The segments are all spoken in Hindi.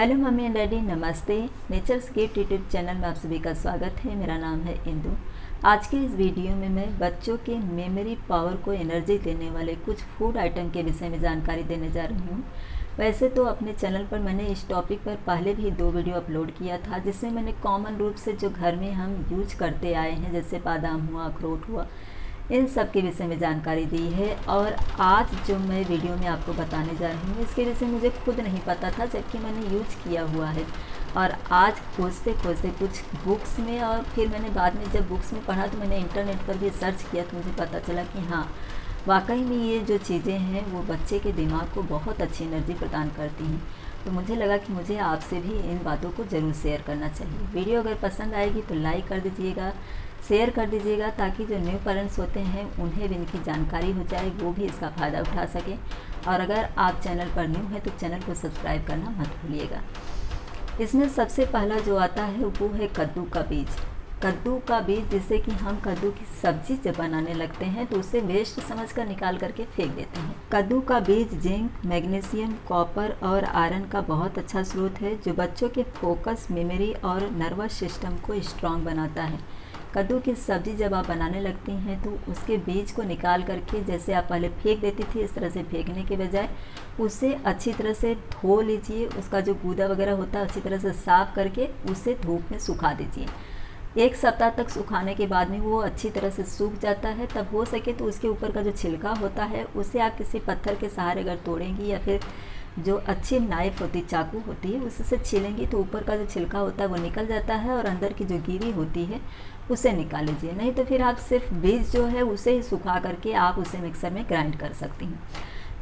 हेलो मम्मी एंड डैडी, नमस्ते। नेचर्स गिफ्ट यूट्यूब चैनल में आप सभी का स्वागत है। मेरा नाम है इंदु। आज के इस वीडियो में मैं बच्चों के मेमोरी पावर को एनर्जी देने वाले कुछ फूड आइटम के विषय में जानकारी देने जा रही हूँ। वैसे तो अपने चैनल पर मैंने इस टॉपिक पर पहले भी 2 वीडियो अपलोड किया था, जिसमें मैंने कॉमन रूप से जो घर में हम यूज करते आए हैं, जैसे बादाम हुआ, अखरोट हुआ, इन सब के विषय में जानकारी दी है। और आज जो मैं वीडियो में आपको बताने जा रही हूँ, इसके विषय मुझे खुद नहीं पता था, जबकि मैंने यूज किया हुआ है। और आज खोजते खोजते कुछ बुक्स में, और फिर मैंने बाद में जब बुक्स में पढ़ा तो मैंने इंटरनेट पर भी सर्च किया, तो मुझे पता चला कि हाँ, वाकई में ये जो चीज़ें हैं वो बच्चे के दिमाग को बहुत अच्छी एनर्जी प्रदान करती हैं। तो मुझे लगा कि मुझे आपसे भी इन बातों को ज़रूर शेयर करना चाहिए। वीडियो अगर पसंद आएगी तो लाइक कर दीजिएगा, शेयर कर दीजिएगा, ताकि जो न्यू पेरेंट्स होते हैं उन्हें भी इनकी जानकारी हो जाए, वो भी इसका फ़ायदा उठा सकें। और अगर आप चैनल पर न्यू हैं तो चैनल को सब्सक्राइब करना मत भूलिएगा। इसमें सबसे पहला जो आता है वो है कद्दू का बीज। कद्दू का बीज, जिसे कि हम कद्दू की सब्जी जब बनाने लगते हैं तो उसे वेस्ट समझकर निकाल करके फेंक देते हैं। कद्दू का बीज जिंक, मैग्नीशियम, कॉपर और आयरन का बहुत अच्छा स्रोत है, जो बच्चों के फोकस, मेमोरी और नर्वस सिस्टम को स्ट्रॉन्ग बनाता है। कद्दू की सब्ज़ी जब आप बनाने लगती हैं तो उसके बीज को निकाल करके, जैसे आप पहले फेंक देती थी, इस तरह से फेंकने के बजाय उसे अच्छी तरह से धो लीजिए। उसका जो गूदा वगैरह होता है अच्छी तरह से साफ़ करके उसे धूप में सुखा दीजिए। 1 सप्ताह तक सुखाने के बाद में वो अच्छी तरह से सूख जाता है। तब हो सके तो उसके ऊपर का जो छिलका होता है उसे आप किसी पत्थर के सहारे अगर तोड़ेंगी, या फिर जो अच्छी नाइफ होती, चाकू होती है, उससे छीलेंगी तो ऊपर का जो छिलका होता है वो निकल जाता है, और अंदर की जो गिरी होती है उसे निकाल लीजिए। नहीं तो फिर आप सिर्फ बीज जो है उसे ही सुखा करके आप उसे मिक्सर में ग्राइंड कर सकती हैं।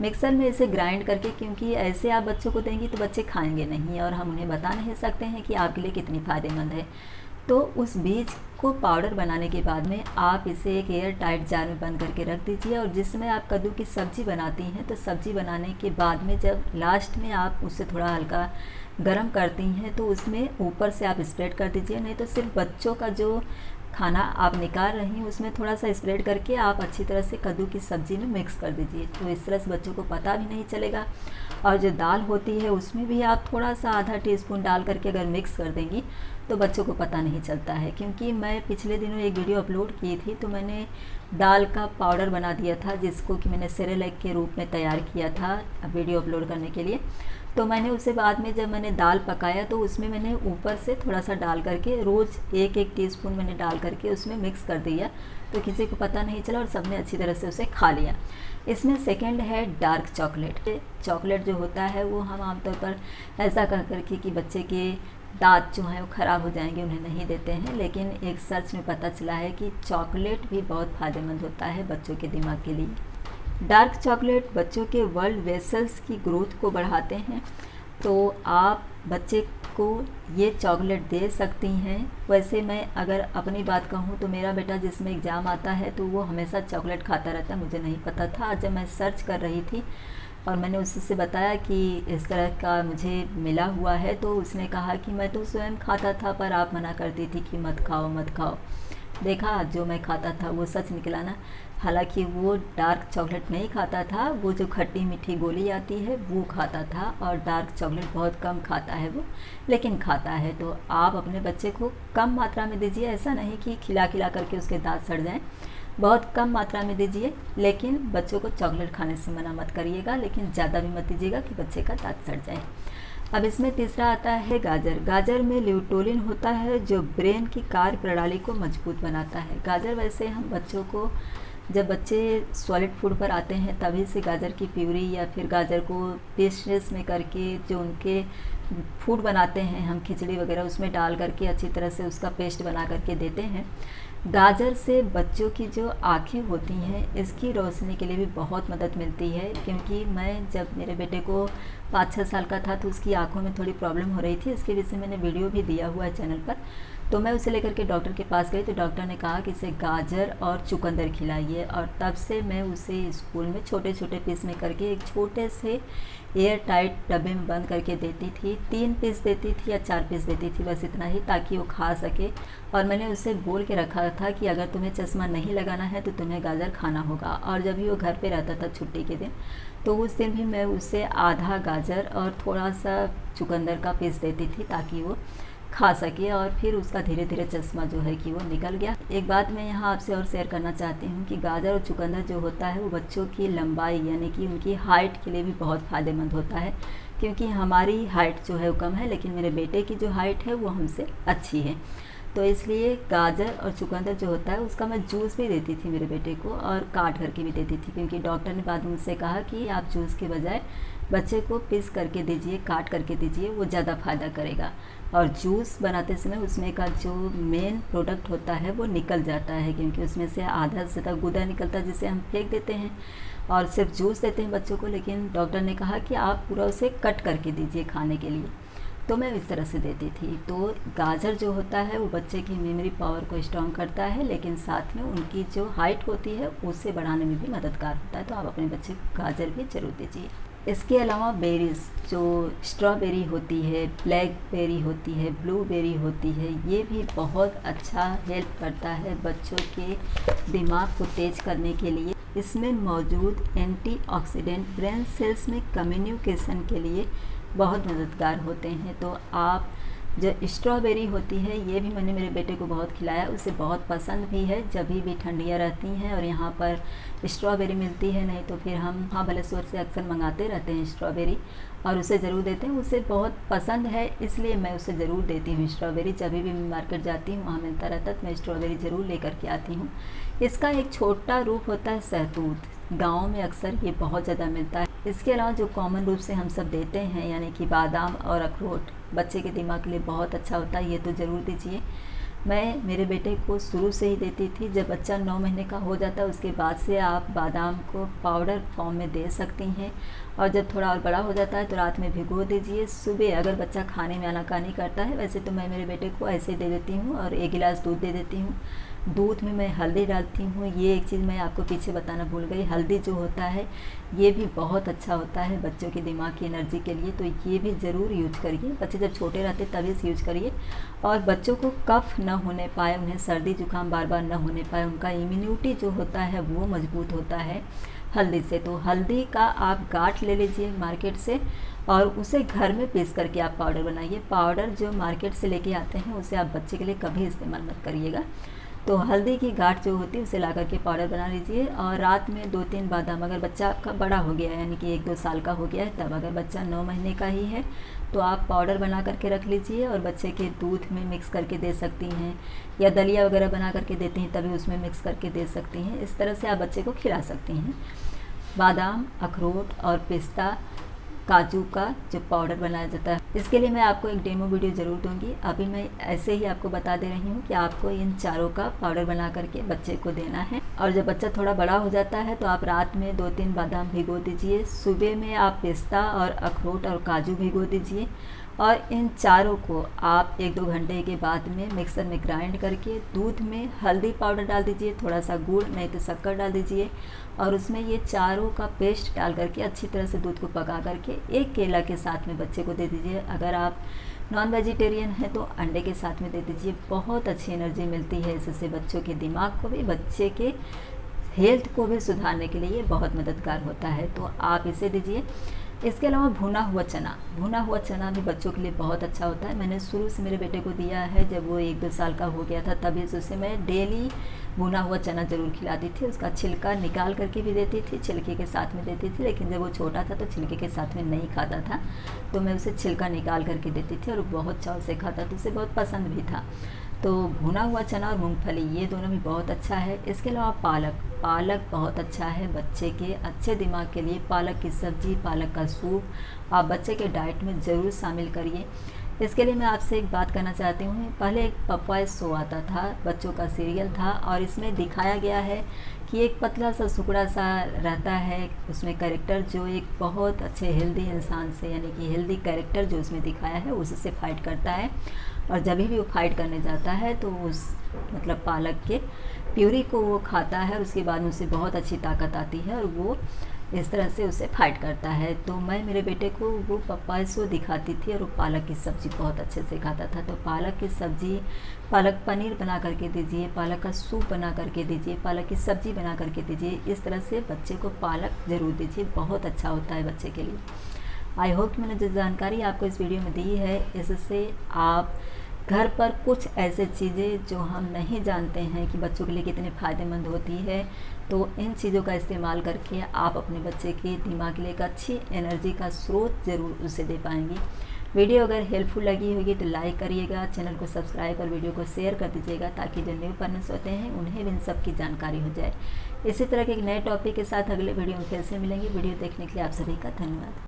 मिक्सर में इसे ग्राइंड करके, क्योंकि ऐसे आप बच्चों को देंगी तो बच्चे खाएंगे नहीं, और हम उन्हें बता नहीं सकते हैं कि आपके लिए कितनी फ़ायदेमंद है। तो उस बीज को पाउडर बनाने के बाद में आप इसे एक एयर टाइट जार में बंद करके रख दीजिए। और जिसमें आप कद्दू की सब्ज़ी बनाती हैं, तो सब्ज़ी बनाने के बाद में जब लास्ट में आप उससे थोड़ा हल्का गरम करती हैं तो उसमें ऊपर से आप स्प्रेड कर दीजिए। नहीं तो सिर्फ बच्चों का जो खाना आप निकाल रही हैं उसमें थोड़ा सा स्प्रेड करके आप अच्छी तरह से कद्दू की सब्ज़ी में मिक्स कर दीजिए। तो इस तरह से बच्चों को पता भी नहीं चलेगा। और जो दाल होती है उसमें भी आप थोड़ा सा आधा टीस्पून डाल करके अगर मिक्स कर देंगी तो बच्चों को पता नहीं चलता है। क्योंकि मैं पिछले दिनों एक वीडियो अपलोड की थी, तो मैंने दाल का पाउडर बना दिया था, जिसको कि मैंने सेरेलैक के रूप में तैयार किया था वीडियो अपलोड करने के लिए। तो मैंने उससे बाद में जब मैंने दाल पकाया तो उसमें मैंने ऊपर से थोड़ा सा डाल करके, रोज़ 1-1 टीस्पून मैंने डाल करके उसमें मिक्स कर दिया, तो किसी को पता नहीं चला और सबने अच्छी तरह से उसे खा लिया। इसमें सेकंड है डार्क चॉकलेट। चॉकलेट जो होता है वो हम आमतौर पर ऐसा कह करके कि बच्चे के दांत जो हैं वो ख़राब हो जाएंगे उन्हें नहीं देते हैं, लेकिन एक सर्च में पता चला है कि चॉकलेट भी बहुत फ़ायदेमंद होता है बच्चों के दिमाग के लिए। डार्क चॉकलेट बच्चों के ब्लड वेसल्स की ग्रोथ को बढ़ाते हैं, तो आप बच्चे को ये चॉकलेट दे सकती हैं। वैसे मैं अगर अपनी बात कहूँ तो मेरा बेटा जिसमें एग्ज़ाम आता है तो वो हमेशा चॉकलेट खाता रहता है। मुझे नहीं पता था, जब मैं सर्च कर रही थी और मैंने उससे बताया कि इस तरह का मुझे मिला हुआ है, तो उसने कहा कि मैं तो स्वयं खाता था पर आप मना करती थी कि मत खाओ मत खाओ। देखा, जो मैं खाता था वो सच निकला ना। हालांकि वो डार्क चॉकलेट नहीं खाता था, वो जो खट्टी मीठी गोली आती है वो खाता था, और डार्क चॉकलेट बहुत कम खाता है वो, लेकिन खाता है। तो आप अपने बच्चे को कम मात्रा में दीजिए, ऐसा नहीं कि खिला खिला करके उसके दांत सड़ जाएं। बहुत कम मात्रा में दीजिए, लेकिन बच्चों को चॉकलेट खाने से मना मत करिएगा, लेकिन ज़्यादा भी मत दीजिएगा कि बच्चे का दांत सड़ जाए। अब इसमें तीसरा आता है गाजर। गाजर में ल्यूटोलिन होता है, जो ब्रेन की कार्य प्रणाली को मजबूत बनाता है। गाजर वैसे हम बच्चों को, जब बच्चे सॉलिड फूड पर आते हैं तभी से गाजर की प्यूरी या फिर गाजर को पीसेस में करके जो उनके फूड बनाते हैं हम, खिचड़ी वगैरह, उसमें डाल करके अच्छी तरह से उसका पेस्ट बना करके देते हैं। गाजर से बच्चों की जो आँखें होती हैं इसकी रोशनी के लिए भी बहुत मदद मिलती है। क्योंकि मैं जब मेरे बेटे को 5-6 साल का था तो उसकी आँखों में थोड़ी प्रॉब्लम हो रही थी, इसके विषय मैंने वीडियो भी दिया हुआ है चैनल पर। तो मैं उसे लेकर के डॉक्टर के पास गई, तो डॉक्टर ने कहा कि इसे गाजर और चुकंदर खिलाइए। और तब से मैं उसे स्कूल में छोटे छोटे पीस में करके एक छोटे से एयर टाइट डब्बे में बंद करके देती थी। 3 पीस देती थी या 4 पीस देती थी, बस इतना ही, ताकि वो खा सके। और मैंने उसे बोल के रखा था कि अगर तुम्हें चश्मा नहीं लगाना है तो तुम्हें गाजर खाना होगा। और जब भी वो घर पे रहता था छुट्टी के दिन, तो उस दिन भी मैं उसे आधा गाजर और थोड़ा सा चुकंदर का पीस देती थी, ताकि वो खा सके। और फिर उसका धीरे धीरे चश्मा जो है कि वो निकल गया। एक बात मैं यहाँ आपसे और शेयर करना चाहती हूँ कि गाजर और चुकंदर जो होता है वो बच्चों की लंबाई यानी कि उनकी हाइट के लिए भी बहुत फ़ायदेमंद होता है, क्योंकि हमारी हाइट जो है वो कम है, लेकिन मेरे बेटे की जो हाइट है वो हमसे अच्छी है। तो इसलिए गाजर और चुकंदर जो होता है उसका मैं जूस भी देती थी मेरे बेटे को, और काट करके भी देती थी, क्योंकि डॉक्टर ने बाद में मुझसे कहा कि आप जूस के बजाय बच्चे को पीस करके दीजिए, काट करके दीजिए, वो ज़्यादा फ़ायदा करेगा। और जूस बनाते समय उसमें का जो मेन प्रोडक्ट होता है वो निकल जाता है, क्योंकि उसमें से आधा से ज़्यादा गूदा निकलता है, जिसे हम फेंक देते हैं और सिर्फ जूस देते हैं बच्चों को। लेकिन डॉक्टर ने कहा कि आप पूरा उसे कट करके दीजिए खाने के लिए, तो मैं इस तरह से देती थी। तो गाजर जो होता है वो बच्चे की मेमोरी पावर को स्ट्रॉन्ग करता है, लेकिन साथ में उनकी जो हाइट होती है उसे बढ़ाने में भी मददगार होता है। तो आप अपने बच्चे को गाजर भी ज़रूर दीजिए। इसके अलावा बेरीज़, जो स्ट्रॉबेरी होती है, ब्लैकबेरी होती है, ब्लूबेरी होती है, ये भी बहुत अच्छा हेल्प करता है बच्चों के दिमाग को तेज करने के लिए। इसमें मौजूद एंटीऑक्सीडेंट ब्रेन सेल्स में कम्युनिकेशन के लिए बहुत मददगार होते हैं। तो आप जो स्ट्रॉबेरी होती है ये भी मैंने मेरे बेटे को बहुत खिलाया, उसे बहुत पसंद भी है। जब भी ठंडियाँ रहती हैं और यहाँ पर स्ट्रॉबेरी मिलती है, नहीं तो फिर हम महाबलेश्वर से अक्सर मंगाते रहते हैं स्ट्रॉबेरी, और उसे ज़रूर देते हैं। उसे बहुत पसंद है, इसलिए मैं उसे ज़रूर देती हूँ स्ट्रॉबेरी। जब भी मैं मार्केट जाती हूँ वहाँ मिलता रहता है, तो मैं स्ट्रॉबेरी ज़रूर लेकर के आती हूँ। इसका एक छोटा रूप होता है सहतूत, गाँव में अक्सर ये बहुत ज़्यादा मिलता है। इसके अलावा जो कॉमन रूप से हम सब देते हैं, यानी कि बादाम और अखरोट, बच्चे के दिमाग के लिए बहुत अच्छा होता है, ये तो ज़रूर दीजिए। मैं मेरे बेटे को शुरू से ही देती थी। जब बच्चा 9 महीने का हो जाता है उसके बाद से आप बादाम को पाउडर फॉर्म में दे सकती हैं, और जब थोड़ा और बड़ा हो जाता है तो रात में भिगो दीजिए। सुबह अगर बच्चा खाने में आनाकानी करता है, वैसे तो मैं मेरे बेटे को ऐसे ही दे देती हूँ, और 1 गिलास दूध दे देती हूँ। दूध में मैं हल्दी डालती हूँ। ये एक चीज़ मैं आपको पीछे बताना भूल गई, हल्दी जो होता है ये भी बहुत अच्छा होता है बच्चों की दिमाग की एनर्जी के लिए, तो ये भी ज़रूर यूज करिए। बच्चे जब छोटे रहते तभी से यूज करिए। और बच्चों को कफ न होने पाए, उन्हें सर्दी जुकाम बार बार न होने पाए, उनका इम्यूनिटी जो होता है वो मजबूत होता है हल्दी से। तो हल्दी का आप गांठ ले लीजिए मार्केट से, और उसे घर में पीस करके आप पाउडर बनाइए। पाउडर जो मार्केट से लेके आते हैं उसे आप बच्चे के लिए कभी इस्तेमाल मत करिएगा। तो हल्दी की गांठ जो होती है उसे ला करके पाउडर बना लीजिए, और रात में 2-3 बादाम, अगर बच्चा आपका बड़ा हो गया है यानी कि 1-2 साल का हो गया है तब, अगर बच्चा 9 महीने का ही है तो आप पाउडर बना करके रख लीजिए और बच्चे के दूध में मिक्स करके दे सकती हैं, या दलिया वगैरह बना करके देती हैं तभी उसमें मिक्स करके दे सकती हैं। इस तरह से आप बच्चे को खिला सकती हैं। बादाम, अखरोट और पिस्ता, काजू का जो पाउडर बनाया जाता है, इसके लिए मैं आपको एक डेमो वीडियो ज़रूर दूंगी। अभी मैं ऐसे ही आपको बता दे रही हूँ कि आपको इन चारों का पाउडर बना करके बच्चे को देना है। और जब बच्चा थोड़ा बड़ा हो जाता है तो आप रात में 2-3 बादाम भिगो दीजिए, सुबह में आप पिस्ता और अखरोट और काजू भिगो दीजिए, और इन चारों को आप 1-2 घंटे के बाद में मिक्सर में ग्राइंड करके दूध में हल्दी पाउडर डाल दीजिए, थोड़ा सा गुड़ नहीं तो शक्कर डाल दीजिए, और उसमें ये चारों का पेस्ट डाल करके अच्छी तरह से दूध को पका करके एक केला के साथ में बच्चे को दे दीजिए। अगर आप नॉन वेजिटेरियन हैं तो अंडे के साथ में दे दीजिए। बहुत अच्छी एनर्जी मिलती है इससे, बच्चों के दिमाग को भी, बच्चे के हेल्थ को भी सुधारने के लिए ये बहुत मददगार होता है। तो आप इसे दीजिए। इसके अलावा भुना हुआ चना भी बच्चों के लिए बहुत अच्छा होता है। मैंने शुरू से मेरे बेटे को दिया है, जब वो 1-2 साल का हो गया था तभी से उसे मैं डेली भुना हुआ चना ज़रूर खिलाती थी। उसका छिलका निकाल करके भी देती थी, छिलके के साथ में देती थी, लेकिन जब वो छोटा था तो छिलके के साथ में नहीं खाता था, तो मैं उसे छिलका निकाल करके देती थी और बहुत चाव से खाता, तो उसे बहुत पसंद भी था। तो भुना हुआ चना और मूंगफली ये दोनों भी बहुत अच्छा है। इसके अलावा पालक बहुत अच्छा है बच्चे के अच्छे दिमाग के लिए। पालक की सब्ज़ी, पालक का सूप आप बच्चे के डाइट में ज़रूर शामिल करिए। इसके लिए मैं आपसे एक बात करना चाहती हूँ। पहले एक पपाया शो आता था, बच्चों का सीरियल था, और इसमें दिखाया गया है कि एक पतला सा सुकड़ा सा रहता है उसमें कैरेक्टर, जो एक बहुत अच्छे हेल्दी इंसान से, यानी कि हेल्दी कैरेक्टर जो उसमें दिखाया है उससे फाइट करता है। और जब भी वो फाइट करने जाता है तो उस मतलब पालक के प्यूरी को वो खाता है, और उसके बाद उसे बहुत अच्छी ताकत आती है और वो इस तरह से उसे फाइट करता है। तो मैं मेरे बेटे को वो पपाया शो दिखाती थी और वो पालक की सब्ज़ी बहुत अच्छे से खाता था। तो पालक की सब्ज़ी, पालक पनीर बना करके दीजिए, पालक का सूप बना करके दीजिए, पालक की सब्ज़ी बना करके दीजिए। इस तरह से बच्चे को पालक ज़रूर दीजिए, बहुत अच्छा होता है बच्चे के लिए। आई होप कि मैंने जो जानकारी आपको इस वीडियो में दी है, इससे आप घर पर कुछ ऐसे चीज़ें जो हम नहीं जानते हैं कि बच्चों के लिए कितने फ़ायदेमंद होती है, तो इन चीज़ों का इस्तेमाल करके आप अपने बच्चे के दिमाग के लिए एक अच्छी एनर्जी का स्रोत ज़रूर उसे दे पाएंगे। वीडियो अगर हेल्पफुल लगी होगी तो लाइक करिएगा, चैनल को सब्सक्राइब और वीडियो को शेयर कर दीजिएगा, ताकि जो न्यू पेरेंट्स होते हैं उन्हें भी इन सब की जानकारी हो जाए। इसी तरह के एक नए टॉपिक के साथ अगले वीडियो में फिर से मिलेंगे। वीडियो देखने के लिए आप सभी का धन्यवाद।